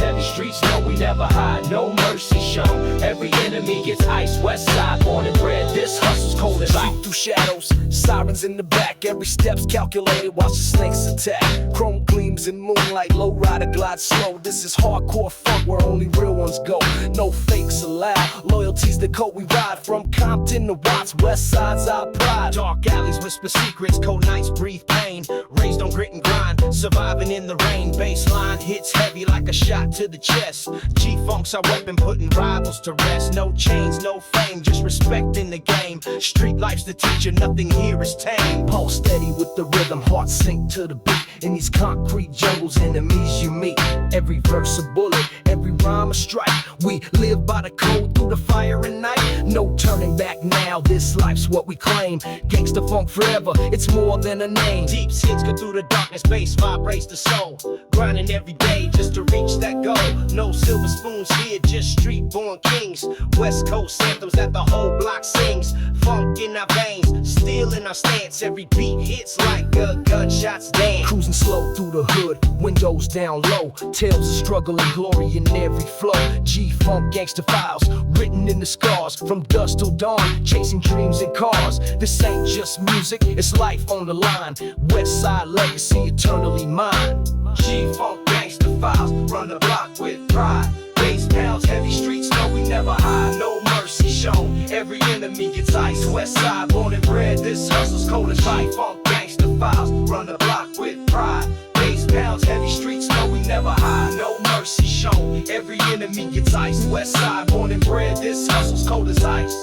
heavy streets know we never hide, no mercy shown. Every enemy gets ice, Westside, born and bred. This hustle's cold as ice. Through shadows, sirens in the back. Every step's calculated, watch the snakes attack. Chrome gleams in moonlight, Lowrider glides slow. This is hardcore funk where only real ones go. No fakes allowed, loyalty's the code we ride. From Compton to Watts, Westside's our pride. Dark alleys whisper secrets, cold nights breathe pain. Raised on grit and grind, surviving in the rain. Baseline hits heavy like a shot to the chest. G-Funk's our weapon, putting rivals to rest. No chains, no fame, just respect in the game. Street life's the teacher, nothing here is tame. Pulse steady with the rhythm, heart sink to the beat. In these concrete jungles, enemies you meet. Every verse a bullet, every rhyme a strike. We live by the code through the fire and night. No turning back now, this life's what we claim. Gangsta funk forever, it's more than a name. Deep hits go through the darkness, bass vibrates the soul. Grinding every day just to reach that goal. No silver spoons here, just street born kings. West Coast anthems that the whole block sings. Funk in our veins, steel in our stance. Every beat hits like a gunshot's dance. Cruising slow through the hood, windows down low. Tales of struggle and glory in every flow. G-Funk gangsta files, written in the scars. From dusk till dawn, chasing dreams in cars. This ain't just music, it's life on the line. Westside legacy eternally mine. G-Funk gangsta files, run the block with pride. Bass pounds, heavy streets know we never hide, no mercy shown. Every enemy gets ice, Westside, born and bred. This hustle's cold as ice. Funk gangsta files, run the block with pride. Bass pounds, heavy streets know we never hide, no mercy shown. Every enemy gets ice, Westside, born and bred. This hustle's cold as ice.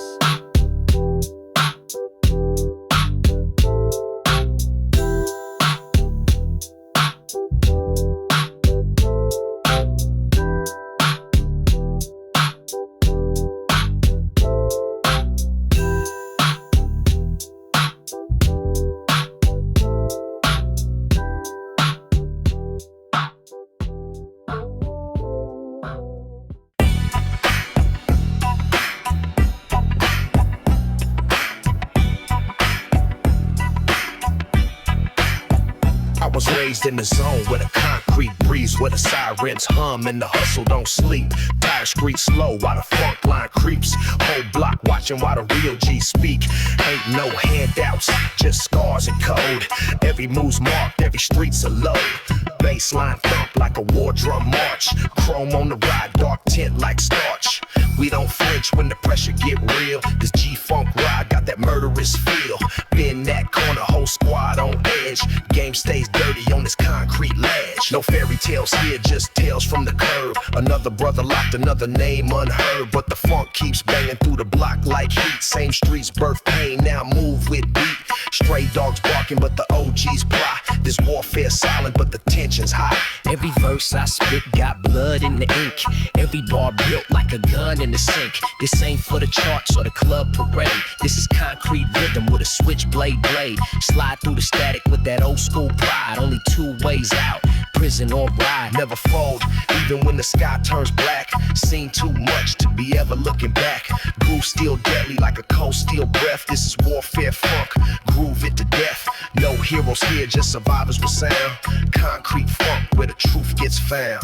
Was raised in the zone where the concrete breeze, where the sirens hum and the hustle don't sleep. Tire street slow while the funk line creeps. Whole block watching while the real G speak. Ain't no handouts, just scars and code. Every move's marked, every street's a load. Baseline thump like a war drum march. Chrome on the ride, dark tint like starch. We don't flinch when the pressure get real. This G-Funk ride got that murderous feel. Been that corner, whole squad on edge. Game stays dirty on this concrete ledge. No fairy tales here, just tales from the curb. Another brother locked, another name unheard. But the funk keeps banging through the block like heat. Same streets, birth pain, now move with beat. Stray dogs barking, but the OGs plot. This warfare silent, but the tension's high. Every verse I spit got blood in the ink. Every bar built like a gun in the sink. This ain't for the charts or the club parade. This is concrete rhythm with a switchblade blade. Slide through the static with that old school pride. Only two ways out, prison or ride. Never fold, even when the sky turns black. Seen too much to be ever looking back. Groove still deadly like a cold steel breath. This is warfare funk, groove it to death. No heroes here, just survivors with sound. Concrete funk where the truth gets found.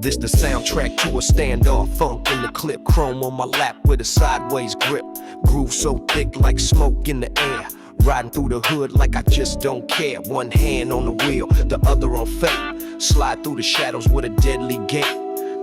This the soundtrack to a standoff, funk in the clip, chrome on my lap with a sideways grip. Groove so thick like smoke in the air. Riding through the hood like I just don't care. One hand on the wheel, the other on fate. Slide through the shadows with a deadly gait.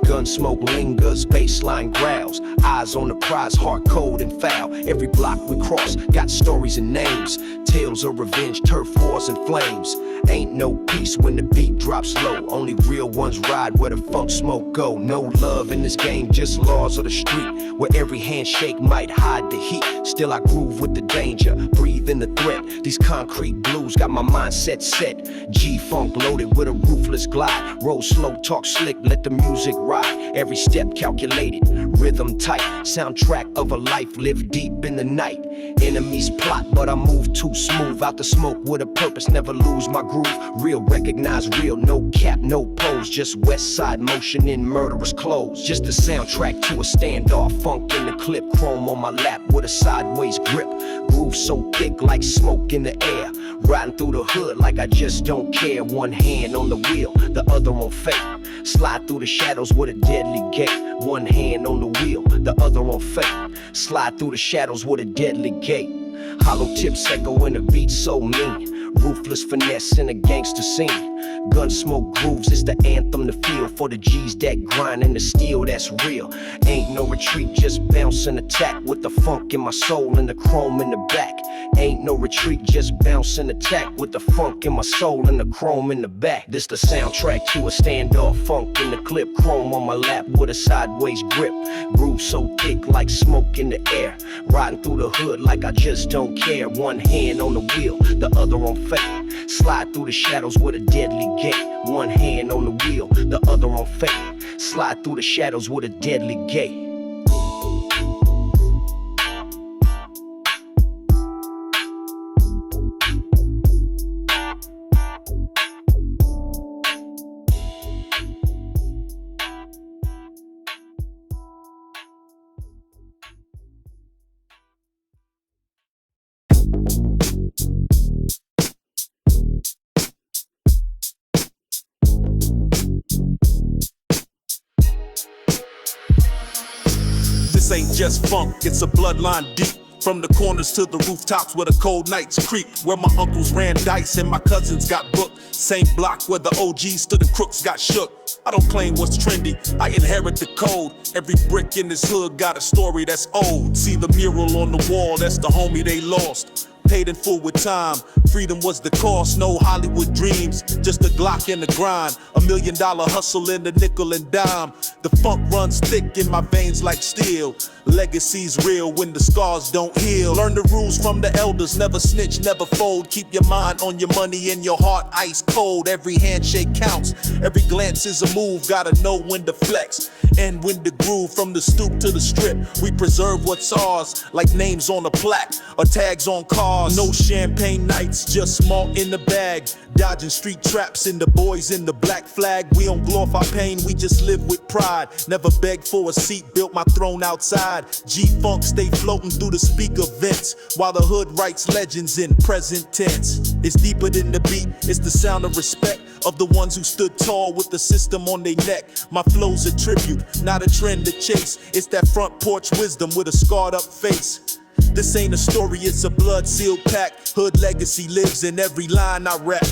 Gun smoke lingers, baseline growls. Eyes on the prize, heart cold and foul. Every block we cross got stories and names. Tales of revenge, turf wars and flames. Ain't no peace when the beat drops low. Only real ones ride where the funk smoke go. No love in this game, just laws of the street. Where every handshake might hide the heat. Still I groove with the danger, breathe in the threat. These concrete blues got my mindset set. G-Funk loaded with a ruthless glide. Roll slow, talk slick, let the music ride. Every step calculated, rhythm tight. Soundtrack of a life lived deep in the night. Enemies plot, but I move too smooth. Out the smoke with a purpose, never lose my groove. Real, recognize real, no cap, no pose. Just Westside motion in murderous clothes. Just a soundtrack to a standoff, funk in the clip. Chrome on my lap with a sideways grip. Groove so thick like smoke in the air. Riding through the hood like I just don't care. One hand on the wheel, the other on fate. Slide through the shadows with a deadly gait. One hand on the wheel, the other on fate. Slide through the shadows with a deadly gait. Hollow tips echo in a beat so mean. Ruthless finesse in a gangster scene. Gun smoke grooves, it's the anthem to feel. For the G's that grind and the steel that's real. Ain't no retreat, just bounce and attack. With the funk in my soul and the chrome in the back. Ain't no retreat, just bounce and attack. With the funk in my soul and the chrome in the back. This the soundtrack to a standoff, funk in the clip. Chrome on my lap with a sideways grip. Groove so thick like smoke in the air. Riding through the hood like I just don't care. One hand on the wheel, the other on fate. Slide through the shadows with a deadly gait. One hand on the wheel, the other on fate. Slide through the shadows with a deadly gait. This ain't just funk, it's a bloodline deep. From the corners to the rooftops where the cold nights creep. Where my uncles ran dice and my cousins got booked. Same block where the OGs stood and crooks got shook. I don't claim what's trendy, I inherit the code. Every brick in this hood got a story that's old. See the mural on the wall, that's the homie they lost. Paid in full with time, freedom was the cost. No Hollywood dreams, just a Glock and the grind. $1 million hustle in the nickel and dime. The funk runs thick in my veins like steel. Legacy's real when the scars don't heal. Learn the rules from the elders, never snitch, never fold. Keep your mind on your money and your heart ice cold. Every handshake counts, every glance is a move. Gotta know when to flex and when to groove. From the stoop to the strip, we preserve what's ours. Like names on a plaque or tags on cars. No champagne nights, just small in the bag. Dodging street traps and the boys in the black flag. We don't glorify pain, we just live with pride. Never beg for a seat, built my throne outside. G-Funk stay floating through the speaker vents. While the hood writes legends in present tense. It's deeper than the beat, it's the sound of respect. Of the ones who stood tall with the system on their neck. My flow's a tribute, not a trend to chase. It's that front porch wisdom with a scarred up face. This ain't a story, it's a blood sealed pact. Hood legacy lives in every line I rap.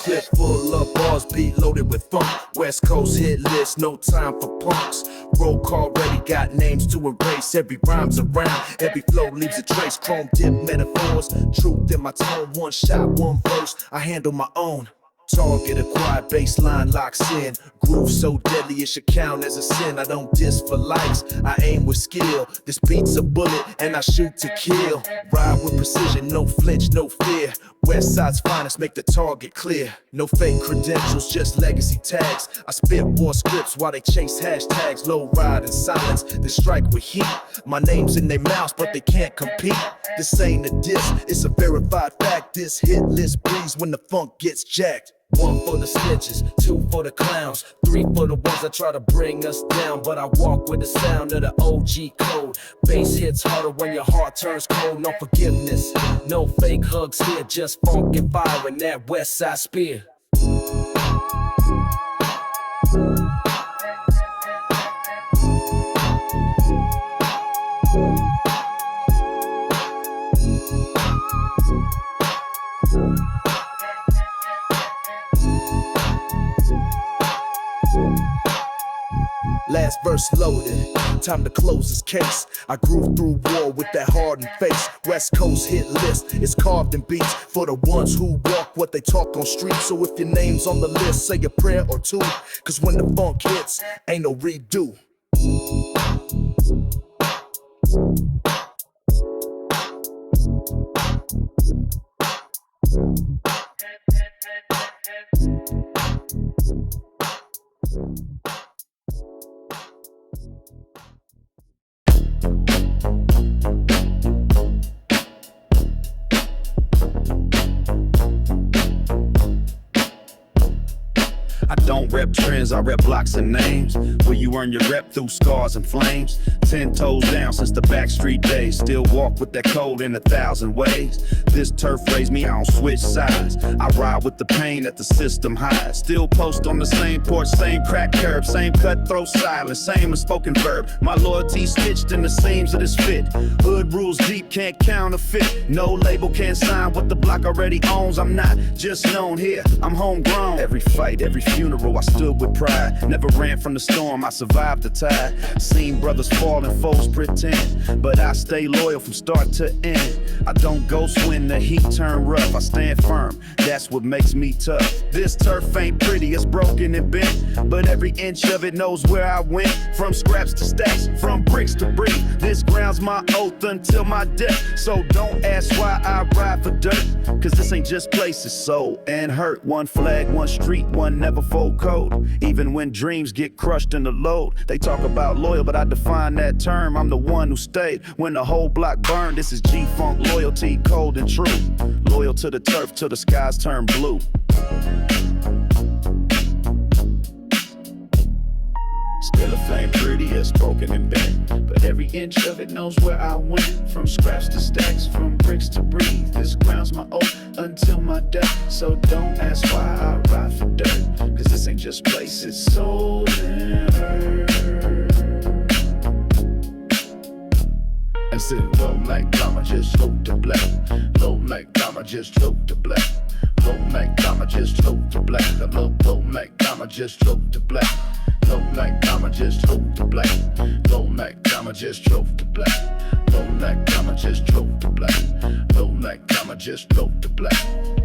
Clip full of bars. bars beat loaded with funk. West Coast hit list, no time for punks. Roll call ready, got names to erase. Every rhyme's around, every flow leaves a trace. Chrome dip metaphors, truth in my tone. One shot, one verse, I handle my own. Target acquired, baseline locks in. Groove so deadly it should count as a sin. I don't diss for likes, I aim with skill. This beat's a bullet and I shoot to kill. Ride with precision, no flinch, no fear. Westside's finest make the target clear. No fake credentials, just legacy tags. I spit war scripts while they chase hashtags. Low ride in silence, they strike with heat. My name's in their mouths but they can't compete. This ain't a diss, it's a verified fact. This hit list breeze when the funk gets jacked. 1 for the snitches, 2 for the clowns, 3 for the ones that try to bring us down. But I walk with the sound of the OG code. Bass hits harder when your heart turns cold. No forgiveness, no fake hugs here. Just funk and fire in that Westside spear. Last verse loaded, time to close this case. I grew through war with that hardened face. West Coast hit list is carved in beats for the ones who walk what they talk on streets. So if your name's on the list, say a prayer or two, cause when the funk hits, ain't no redo. I don't rep trends, I rep blocks and names. Where you earn your rep through scars and flames. 10 toes down since the backstreet days. Still walk with that code in 1,000 ways. This turf raised me, I don't switch sides. I ride with the pain that the system hides. Still post on the same porch, same crack curb, same cutthroat silence, same unspoken verb. My loyalty stitched in the seams of this fit. Hood rules deep, can't counterfeit. No label can't sign what the block already owns. I'm not just known here, I'm homegrown. Every fight, every funeral, I stood with pride. Never ran from the storm, I survived the tide. Seen brothers fall and foes pretend, but I stay loyal from start to end. I don't ghost when the heat turn rough. I stand firm, that's what makes me tough. This turf ain't pretty, it's broken and bent, but every inch of it knows where I went. From scraps to stacks, from bricks to brick. This ground's my oath until my death. So don't ask why I ride for dirt, cause this ain't just places, soul and hurt. One flag, one street, one never fold code. Even when dreams get crushed in the load. They talk about loyal, but I define that term. I'm the one who stayed when the whole block burned. This is G-Funk loyalty, cold and true. Loyal to the turf till the skies turn blue. Still a flame pretty, it's broken and bent, but every inch of it knows where I went. From scraps to stacks, from bricks to breathe. This ground's my oath until my death. So don't ask why I ride for dirt, cause this ain't just places, soul and hurt. And sit low like I'ma just float to black. Low like I'ma just float to black. Low like I'ma just float to black. Low like I'ma just float to black. Low like I'ma just float to black. Low like I'ma just float to black. Low like I'ma just float to black. Low like I'ma just float to black.